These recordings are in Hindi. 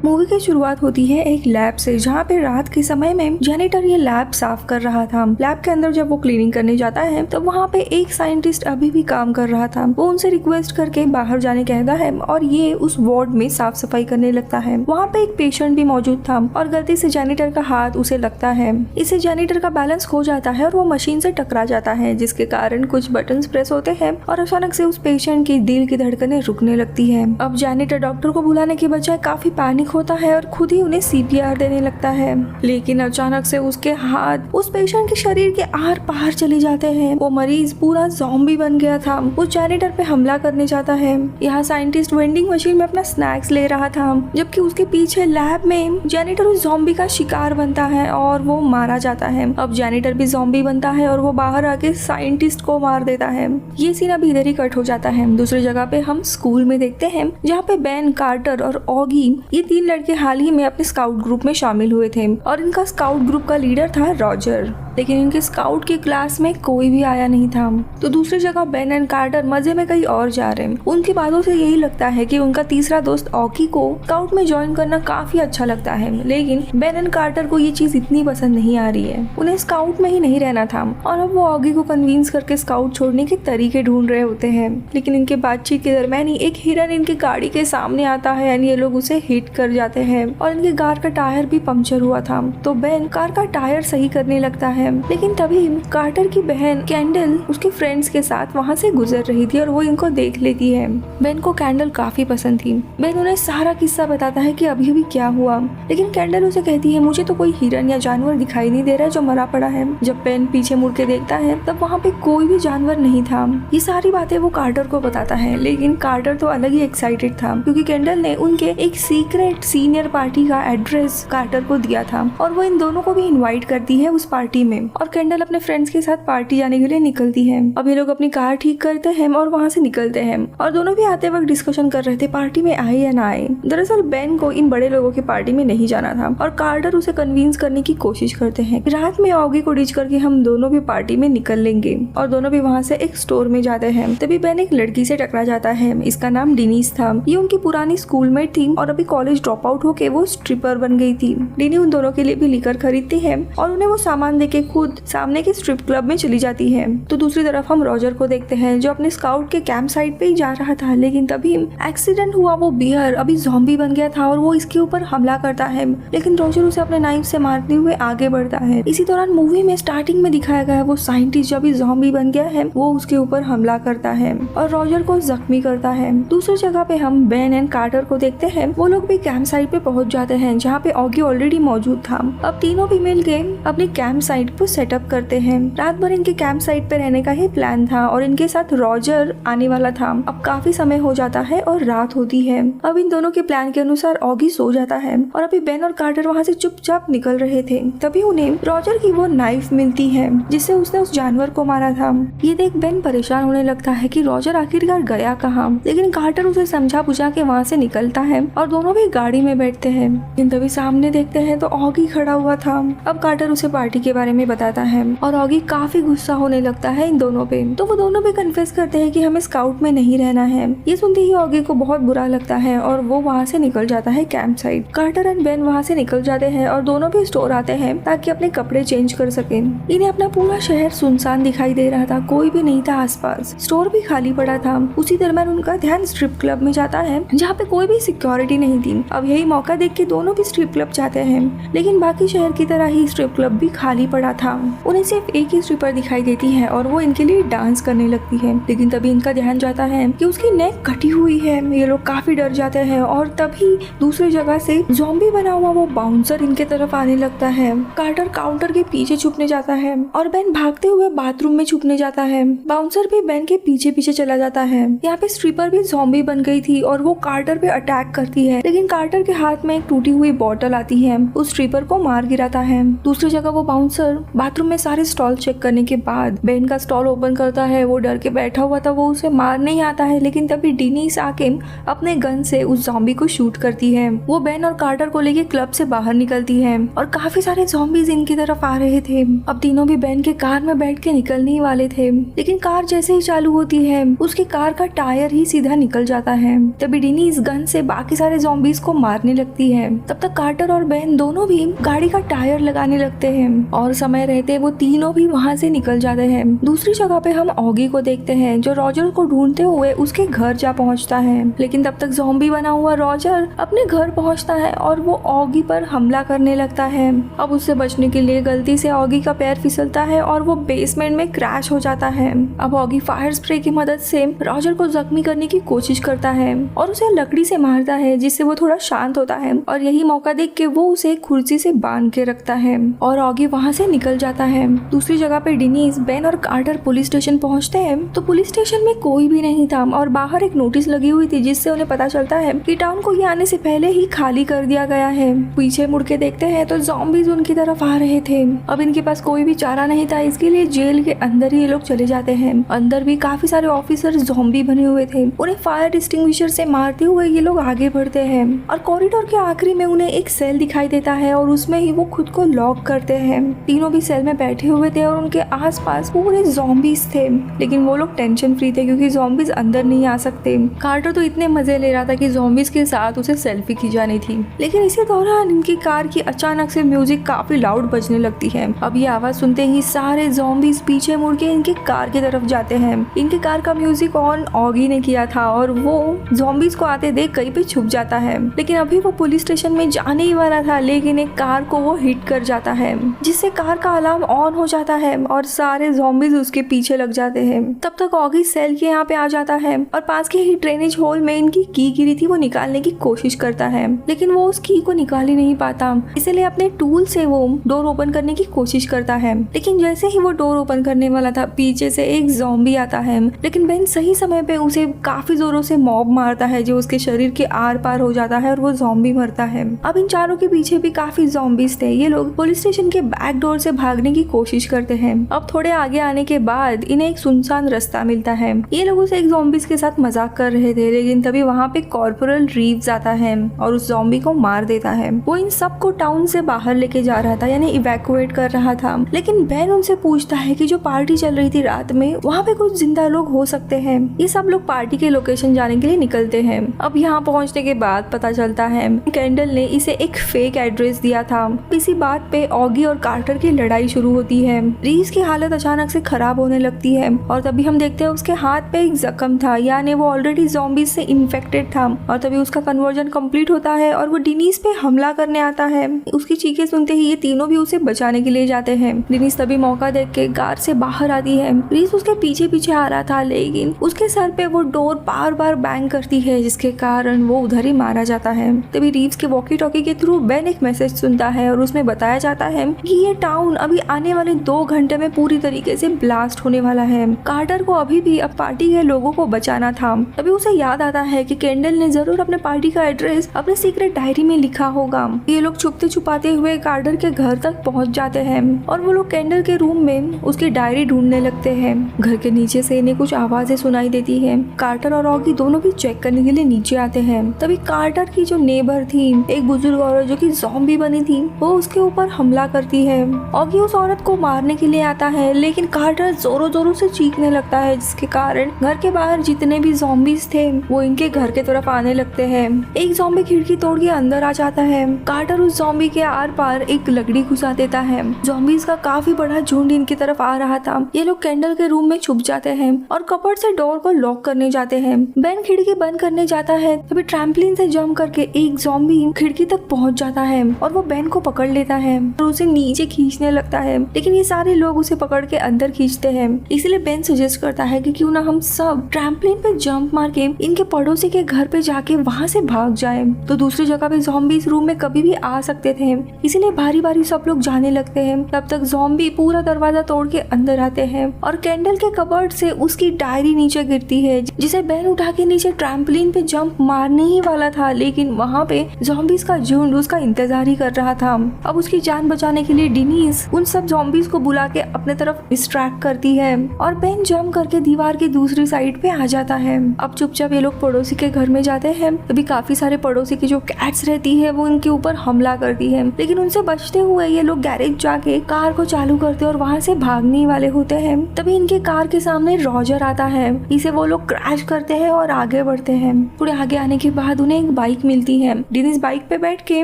मूवी की शुरुआत होती है एक लैब से, जहाँ पे रात के समय में जैनिटर ये लैब साफ कर रहा था। लैब के अंदर जब वो क्लीनिंग करने जाता है तो वहाँ पे एक साइंटिस्ट अभी भी काम कर रहा था। वो उनसे रिक्वेस्ट करके बाहर जाने कहता है और ये उस वार्ड में साफ सफाई करने लगता है। वहाँ पे एक पेशेंट भी मौजूद था और गलती से जैनिटर का हाथ उसे लगता है। इससे जैनिटर का बैलेंस खो जाता है और वो मशीन से टकरा जाता है, जिसके कारण कुछ बटन्स प्रेस होते हैं और अचानक से उस पेशेंट की दिल की धड़कनें रुकने लगती है। अब जैनिटर डॉक्टर को बुलाने के बजाय काफी पैनिक होता है और खुद ही उन्हें सीपीआर देने लगता है, लेकिन अचानक से उसके हाथ उस पेशेंट के शरीर के आर पार चले जाते हैं। वो मरीज पूरा ज़ॉम्बी बन गया था। वो जैनिटर पे हमला करने जाता है। यहाँ साइंटिस्ट वेंडिंग मशीन में अपना स्नैक्स ले रहा था, जबकि उसके पीछे लैब में जैनिटर उस ज़ॉम्बी का शिकार बनता है और वो मारा जाता है। अब जैनिटर भी ज़ॉम्बी बनता है और वो बाहर आके साइंटिस्ट को मार देता है। ये सीन अभी इधर ही कट हो जाता है। दूसरी जगह पे हम स्कूल में देखते हैं, जहाँ पे बेन, कार्टर और ऑगी ये 3 लड़के हाल ही में अपने स्काउट ग्रुप में शामिल हुए थे और इनका स्काउट ग्रुप का लीडर था रॉजर, लेकिन इनके स्काउट की क्लास में कोई भी आया नहीं था। तो दूसरी जगह बेन एंड कार्टर मजे में कहीं और जा रहे हैं। उनकी बातों से यही लगता है कि उनका तीसरा दोस्त ऑगी को स्काउट में ज्वाइन करना काफी अच्छा लगता है, लेकिन बेन एंड कार्टर को ये चीज इतनी पसंद नहीं आ रही है। उन्हें स्काउट में ही नहीं रहना था और अब वो ऑगी को कन्विंस करके स्काउट छोड़ने के तरीके ढूंढ रहे होते हैं। लेकिन इनके बातचीत के दरमियान ही एक हिरन इनकी गाड़ी के सामने आता है और ये लोग उसे हिट कर जाते हैं और इनके कार का टायर भी पंक्चर हुआ था। तो बेन कार का टायर सही करने लगता है, लेकिन तभी कार्टर की बहन कैंडल उसके फ्रेंड्स के साथ वहाँ से गुजर रही थी और वो इनको देख लेती है। बेन को कैंडल काफी पसंद थी। बेन उन्हें सारा किस्सा बताता है कि अभी अभी क्या हुआ, लेकिन कैंडल उसे कहती है मुझे तो कोई हिरन या जानवर दिखाई नहीं दे रहा है जो मरा पड़ा है। जब बेन पीछे मुड़ के देखता है तब वहाँ पे कोई भी जानवर नहीं था। ये सारी बातें वो कार्टर को बताता है, लेकिन कार्टर तो अलग ही एक्साइटेड था क्योंकि कैंडल ने उनके एक सीक्रेट सीनियर पार्टी का एड्रेस कार्टर को दिया था और वो इन दोनों को भी इनवाइट करती है उस पार्टी में। और कैंडल अपने फ्रेंड्स के साथ पार्टी जाने के लिए निकलती है। अब ये लोग अपनी कार ठीक करते हैं और वहाँ से निकलते हैं और दोनों भी आते वक्त डिस्कशन कर रहे थे पार्टी में आए या ना आए। दरअसल बेन को इन बड़े लोगों की पार्टी में नहीं जाना था और कार्टर उसे कन्विंस करने की कोशिश करते हैं। रात में ऑगी को डिच करके हम दोनों भी पार्टी में निकल लेंगे और दोनों भी वहाँ से एक स्टोर में जाते हैं। तभी बेन एक लड़की से टकरा जाता है। इसका नाम डिनीस था। ये उनकी पुरानी स्कूलमेट थी और अभी कॉलेज ड्रॉप आउट होके वो स्ट्रिपर बन गई थी। डिनी उन दोनों के लिए भी लिकर खरीदती है और उन्हें वो सामान देके खुद सामने के स्ट्रिप क्लब में चली जाती है। तो दूसरी तरफ हम रॉजर को देखते हैं जो अपने स्काउट के कैंप साइट पे ही जा रहा था, लेकिन तभी एक्सीडेंट हुआ। वो बियर अभी ज़ॉम्बी बन गया था और वो इसके ऊपर हमला करता है, लेकिन रॉजर उसे अपने नाइफ से मारते हुए आगे बढ़ता है। इसी दौरान मूवी में स्टार्टिंग में दिखाया गया वो साइंटिस्ट जो अभी ज़ॉम्बी बन गया है वो उसके ऊपर हमला करता है और रॉजर को जख्मी करता है। दूसरी जगह पे हम बेन एंड कार्टर को देखते हैं। वो लोग भी कैंप साइट पे पहुंच जाते हैं जहाँ पे ऑगी ऑलरेडी मौजूद था। अब तीनों भी मिल के अपनी कैंप साइट को सेटअप करते हैं। रात भर इनके कैंप साइट पे रहने का ही प्लान था और इनके साथ रॉजर आने वाला था। अब काफी समय हो जाता है और रात होती है। अब इन दोनों के प्लान के अनुसार ऑगी सो जाता है और अभी बेन और कार्टर वहाँ से चुपचाप निकल रहे थे। तभी उन्हें रॉजर की वो नाइफ मिलती है जिससे उसने उस जानवर को मारा था। ये देख बेन परेशान होने लगता है कि रॉजर आखिरकार गया कहाँ, लेकिन कार्टर उसे समझा बुझा के वहाँ से निकलता है और दोनों भी गाड़ी में बैठते हैं। लेकिन तभी सामने देखते हैं तो ऑगी खड़ा हुआ था। अब कार्टर उसे पार्टी के बारे में बताता है और ऑगी काफी गुस्सा होने लगता है इन दोनों पे। तो वो दोनों भी कन्फेस करते हैं कि हमें स्काउट में नहीं रहना है। ये सुनते ही ऑगी को बहुत बुरा लगता है और वो वहाँ से निकल जाता है camp site. Carter and Ben वहाँ से निकल जाते हैं और दोनों भी स्टोर आते हैं ताकि अपने कपड़े चेंज कर सकें। इन्हें अपना पूरा शहर सुनसान दिखाई दे रहा था, कोई भी नहीं था आसपास। स्टोर भी खाली पड़ा था। उसी दरमियान उनका ध्यान स्ट्रिप क्लब में जाता है जहाँ पे कोई भी सिक्योरिटी नहीं थी। अब यही मौका देख के दोनों भी स्ट्रिप क्लब जाते हैं, लेकिन बाकी शहर की तरह ही स्ट्रिप क्लब भी खाली पड़ा था। उन्हें सिर्फ एक ही स्ट्रिपर दिखाई देती है और वो इनके लिए डांस करने लगती है, लेकिन तभी इनका ध्यान जाता है कि उसकी नेक कटी हुई है। ये लोग काफी डर जाते हैं और तभी दूसरी जगह से ज़ॉम्बी बना हुआ वो बाउंसर इनके तरफ आने लगता है। कार्टर काउंटर के पीछे छुपने जाता है और बेन भागते हुए बाथरूम में छुपने जाता है। बाउंसर भी बेन के पीछे पीछे चला जाता है। यहाँ पे स्ट्रिपर भी ज़ॉम्बी बन गई थी और वो कार्टर पे अटैक करती है, लेकिन कार्टर के हाथ में एक टूटी हुई बॉटल आती है, उस स्ट्रिपर को मार गिराता है। दूसरी जगह वो बाउंसर और बाथरूम में सारे स्टॉल चेक करने के बाद बेन का स्टॉल ओपन करता है। वो डर के बैठा हुआ था, वो उसे मार नहीं आता है, लेकिन तभी डिनीज आके अपने गन से उस ज़ॉम्बी को शूट करती है। वो बेन और कार्टर को लेके क्लब से बाहर निकलती है और काफी सारे ज़ॉम्बीज इनकी तरफ आ रहे थे। अब तीनों भी बेन के कार में बैठ के निकलने ही वाले थे, लेकिन कार जैसे ही चालू होती है उसकी कार का टायर ही सीधा निकल जाता है। तभी डिनीज गन से बाकी सारे ज़ॉम्बीज को मारने लगती है। तब तक कार्टर और बेन दोनों भी गाड़ी का टायर लगाने लगते हैं और समय रहते वो तीनों भी वहाँ से निकल जाते हैं। दूसरी जगह पे हम ऑगी को देखते हैं जो रॉजर को ढूंढते हुए उसके घर जा पहुँचता है, लेकिन तब तक ज़ॉम्बी बना हुआ रॉजर अपने घर पहुँचता है और वो ऑगी पर हमला करने लगता है। अब उससे बचने के लिए गलती से ऑगी का पैर फिसलता है और वो बेसमेंट में क्रैश हो जाता है। अब ऑगी फायर स्प्रे की मदद से रॉजर को जख्मी करने की कोशिश करता है और उसे लकड़ी से मारता है, जिससे वो थोड़ा शांत होता है और यही मौका देख के वो उसे कुर्सी से बांध के रखता है और ऑगी वहाँ से निकल जाता है। दूसरी जगह पे डिनीज, बेन और कार्टर पुलिस स्टेशन पहुँचते हैं तो पुलिस स्टेशन में कोई भी नहीं था और बाहर एक नोटिस लगी हुई थी, जिससे उन्हें पता चलता है कि टाउन को ये आने से पहले ही खाली कर दिया गया है। पीछे मुड़ के देखते हैं तो ज़ॉम्बीज उनकी तरफ आ रहे थे। अब इनके पास कोई भी चारा नहीं था, इसके लिए जेल के अंदर ही ये लोग चले जाते हैं। अंदर भी काफी सारे ऑफिसर ज़ॉम्बी बने हुए थे, उन्हें फायर एक्सटिंग्विशर से मारते हुए ये लोग आगे बढ़ते हैं और कॉरिडोर के आखिरी में उन्हें एक सेल दिखाई देता है और उसमें ही वो खुद को लॉक करते हैं। तीनों भी सेल में बैठे हुए थे और उनके आसपास पूरे ज़ॉम्बीज थे, लेकिन वो लोग टेंशन फ्री थे क्योंकि ज़ॉम्बीज अंदर नहीं आ सकते। कार्टर तो इतने मजे ले रहा था कि ज़ॉम्बीज के साथ उसे सेल्फी खिंचानी थी, लेकिन इसी दौरान इनकी कार की अचानक से म्यूजिक काफी लाउड बजने लगती है। अब ये आवाज सुनते ही सारे ज़ॉम्बीज पीछे मुड़ के इनकी कार की तरफ जाते हैं। इनकी कार का म्यूजिक ऑन ऑगी ने किया था और वो ज़ॉम्बीज को आते देख कहीं पे छुप जाता है, लेकिन अभी वो पुलिस स्टेशन में जाने ही वाला था, लेकिन एक कार को वो हिट कर जाता है, जिससे कार का अलार्म ऑन हो जाता है और सारे ज़ॉम्बीज उसके पीछे लग जाते हैं। तब तक ऑगी सेल के यहाँ पे आ जाता है और पास के ही ड्रेनेज होल में इनकी की गिरी थी, वो निकालने की कोशिश करता है, लेकिन वो उस की को निकाल ही नहीं पाता, इसलिए अपने टूल से वो डोर ओपन करने की कोशिश करता है। लेकिन जैसे ही वो डोर ओपन करने वाला था, पीछे से एक ज़ॉम्बी आता है, लेकिन बेन सही समय पे उसे काफी जोरों से मॉब मारता है, जो उसके शरीर के आर पार हो जाता है और वो ज़ॉम्बी मरता है। अब इन चारों के पीछे भी काफी ज़ॉम्बीज थे। ये लोग पुलिस स्टेशन के बैक डोर से भागने की कोशिश करते हैं। अब थोड़े आगे आने के बाद इन्हें एक सुनसान रास्ता मिलता है। ये लोग उसे एक ज़ॉम्बीज के साथ मजाक कर रहे थे, लेकिन तभी वहाँ पे कॉर्पोरल रीव्स आता है और उस ज़ॉम्बी को मार देता है। वो इन सबको टाउन से बाहर लेके जा रहा था, यानी इवैक्यूएट कर रहा था, लेकिन बेन उनसे पूछता है कि जो पार्टी चल रही थी रात में, वहाँ पे कुछ जिंदा लोग हो सकते हैं। ये सब लोग पार्टी के लोकेशन जाने के लिए निकलते हैं। अब यहाँ पहुँचने के बाद पता चलता है कैंडल ने इसे एक फेक एड्रेस दिया था। इसी बात पे ऑगी और कार्टर की लड़ाई शुरू होती है। रीव्स की हालत अचानक से खराब होने लगती है और तभी हम देखते हैं उसके हाथ पे एक जख्म था, यानी वो ऑलरेडी ज़ॉम्बीज से इन्फेक्टेड था। और तभी उसका कन्वर्जन कंप्लीट होता है और वो डिनीज पे हमला करने आता है। उसकी चीखें सुनते ही ये तीनों भी उसे बचाने के लिए जाते हैं। डिनीज तभी मौका देख के कार से बाहर आती है। रीस उसके पीछे पीछे आ रहा था, लेकिन उसके सर पे वो डोर बार बार बैंग करती है, जिसके कारण वो उधर ही मारा जाता है। तभी रीव्स के वॉकी टॉकी के थ्रू बेन एक मैसेज सुनता है और उसमें बताया जाता है कि ये टाउन अभी आने वाले 2 घंटे में पूरी तरीके से ब्लास्ट होने वाला है। कार्टर को अभी भी अब पार्टी के लोगों को बचाना था। तभी उसे याद आता है कि कैंडल ने जरूर अपने पार्टी का एड्रेस अपने सीक्रेट डायरी में लिखा होगा। ये लोग छुपते छुपाते हुए कार्टर के घर तक पहुंच जाते हैं और वो लोग कैंडल के रूम में उसकी डायरी ढूंढने लगते हैं। घर के नीचे से इन्हें कुछ आवाजें सुनाई देती है। कार्टर और ऑगी दोनों भी चेक करने के लिए नीचे आते हैं। तभी कार्टर की जो नेबर थी, एक बुजुर्ग औरत जो कि ज़ॉम्बी बनी थी, वो उसके ऊपर हमला करती है। ऑगी उस औरत को मारने के लिए आता है, लेकिन कार्टर जोरों जोरों से चीखने लगता है, जिसके कारण घर के बाहर जितने भी ज़ॉम्बीज थे वो इनके घर के तरफ आने लगते हैं। एक ज़ॉम्बी खिड़की तोड़ के अंदर आ जाता है। कार्टर उस ज़ॉम्बी के आर पार एक लकड़ी घुसा देता है। ज़ॉम्बीज का काफी बड़ा झुंड इनकी तरफ आ रहा था। ये लोग कैंडल के रूम में छुप जाते हैं और कपड़ से डोर को लॉक करने जाते हैं। बेन खिड़की बंद करने जाता है, तभी ट्रैम्पलिन से जंप करके एक ज़ॉम्बी खिड़की तक पहुंच जाता है और वो बेन को पकड़ लेता है और उसे नीचे खींचने लगता है, लेकिन ये सारे लोग उसे पकड़ के अंदर खींचते हैं। इसलिए बेन सजेस्ट करता है कि क्यों ना हम सब ट्रैम्पलिन पे जंप मार के इनके पड़ोसी के घर पे जाके वहाँ से भाग जाए। तो दूसरी जगह पे ज़ॉम्बीज रूम में कभी भी आ सकते थे, इसीलिए बारी बारी सब लोग जाने लगते हैं। तब तक ज़ॉम्बी पूरा दरवाजा तोड़ के अंदर आते हैं और कैंडल के कबर्ड से उसकी डायरी नीचे गिरती है, जिसे बेन उठा के नीचे ट्रैम्पलिन पे जंप मारने ही वाला था, लेकिन वहाँ पे ज़ॉम्बीज का झुंड उसका इंतजार ही कर रहा था। अब उसकी जान बचाने के लिए डिनीज डेनिस उन सब ज़ॉम्बीज को बुला के अपने तरफ डिस्ट्रैक्ट करती है और बेन जंप करके दीवार की दूसरी साइड पे आ जाता है। अब चुपचाप ये लोग पड़ोसी के घर में जाते हैं। तभी काफी सारे पड़ोसी की जो कैट्स रहती है वो इनके ऊपर हमला करती है, लेकिन उनसे बचते हुए ये लोग गैरेज जाके कार को चालू करते और वहाँ से भागने वाले होते हैं। तभी इनके कार के सामने रॉजर आता है, इसे वो लोग क्रैश करते हैं और आगे बढ़ते हैं। थोड़े आगे आने के बाद उन्हें एक बाइक मिलती है। डेनिस बाइक पे बैठ के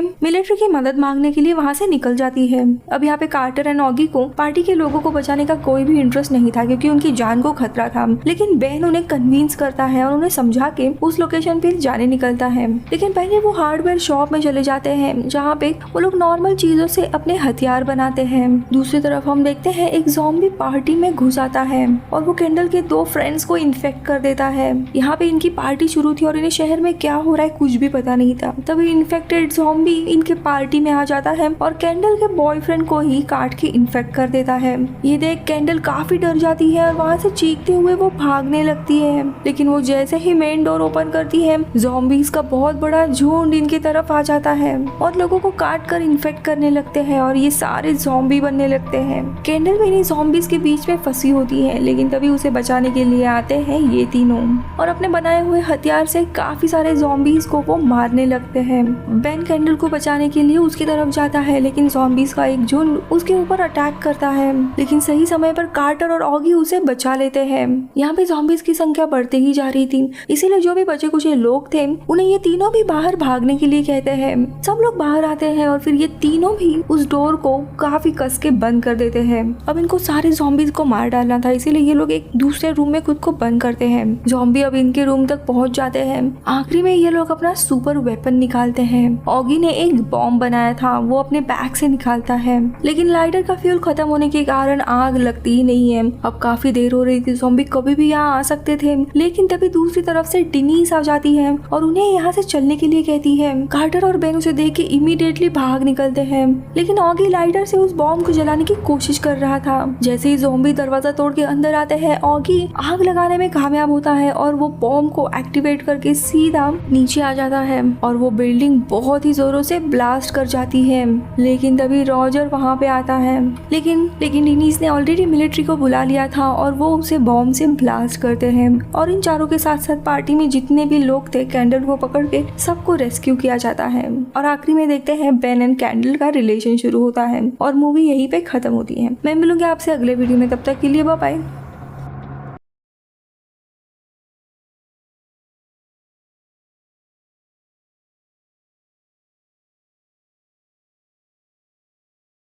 मिलिट्री की मदद मांगने के लिए वहाँ से निकल जाती है। अब यहाँ पे कार्टर एंड ऑगी को पार्टी के लोगों को बचाने का कोई भी इंटरेस्ट नहीं था क्योंकि उनकी जान को खतरा था, लेकिन बेन उन्हें कन्विंस करता है और उन्हें समझा के उस लोकेशन पे जाने निकलता है। लेकिन पहले वो हार्डवेयर शॉप में चले जाते हैं जहाँ पे वो लोग नॉर्मल चीजों से अपने हथियार बनाते हैं। दूसरी तरफ हम देखते हैं एक ज़ॉम्बी पार्टी में घुस आता है और वो कैंडल के 2 फ्रेंड्स को इन्फेक्ट कर देता है। यहाँ पे इनकी पार्टी शुरू थी और इन्हें शहर में क्या हो रहा है कुछ भी पता नहीं था। तभी इन्फेक्टेड ज़ॉम्बी इनके पार्टी में आ जाता है और कैंडल के बॉयफ्रेंड को ही काट के इन्फेक्ट कर देता है। ये देख कैंडल काफी डर जाती है और वहाँ से चीखते हुए वो भागने लगती है, लेकिन वो जैसे ही मेन डोर ओपन करती है ज़ॉम्बीज का बहुत बड़ा झुंड इनकी तरफ आ जाता है और लोगों को काट कर इन्फेक्ट करने लगते हैं और ये सारे ज़ॉम्बी बनने लगते हैं। कैंडल भी इन्हीं ज़ॉम्बीज के बीच में फंसी होती है, लेकिन तभी उसे बचाने के लिए आते हैं ये तीनों और अपने बनाए हुए हथियार से काफी सारे ज़ॉम्बीज को वो मारने लगते हैं। बेन कैंडल को बचाने के लिए उसकी तरफ जाता है, लेकिन ज़ॉम्बीज का एक झुंड उसके ऊपर अटैक करता है, लेकिन सही समय पर कार्टर और ऑगी उसे बचा लेते हैं। यहाँ पे ज़ॉम्बीज की संख्या बढ़ती ही जा रही थी, इसीलिए जो भी बचे कुछ लोग थे उन्हें ये तीनों भी बाहर भागने के लिए कहते हैं। सब लोग बाहर आते हैं और फिर ये तीनों भी उस डोर को काफी कस के बंद कर देते हैं। अब इनको सारे ज़ॉम्बीज को मार डालना था, इसीलिए ये लोग एक दूसरे रूम में खुद को बंद करते हैं। ज़ॉम्बी अब इनके रूम तक पहुंच जाते हैं। आखिरी में ये लोग अपना सुपर वेपन निकालते हैं। ऑगी ने एक बॉम्ब बनाया था, वो अपने बैग से निकालता है, लेकिन लाइटर का फ्यूल खत्म होने के कारण आग लगती ही नहीं है। अब काफी देर हो रही थी, ज़ॉम्बी कभी भी यहाँ आ सकते थे, लेकिन तभी दूसरी तरफ से डेनिस आ जाती है और उन्हें यहाँ से चलने के लिए कहती है। कार्टर और बेन उसे देख के इमीडिएटली भाग निकलते हैं, लेकिन ऑगी लाइटर से उस बॉम्ब को जलाने की कोशिश कर रहा था। जैसे ही ज़ॉम्बी दरवाजा तोड़ के अंदर आते हैं, ऑगी आग लगाने में कामयाब होता है और वो बॉम्ब को एक्टिवेट करके सीधा नीचे आ जाता है और वो बिल्डिंग बहुत ही जोरों से ब्लास्ट कर जाती है। लेकिन तभी रॉजर वहाँ पे आता है, लेकिन डेनिस ने ऑलरेडी मिलिट्री को बुला लिया था और वो उसे बॉम्ब से ब्लास्ट करते हैं और इन चारों के साथ साथ पार्टी में जितने भी लोग थे कैंडल को पकड़ के सबको रेस्क्यू किया जाता है। और आखिरी में देखते हैं बेन एंड कैंडल का रिलेशन शुरू होता है और मूवी यहीं पे खत्म होती है। मैं मिलूंगी आपसे अगले वीडियो में, तब तक के लिए बाय बाय।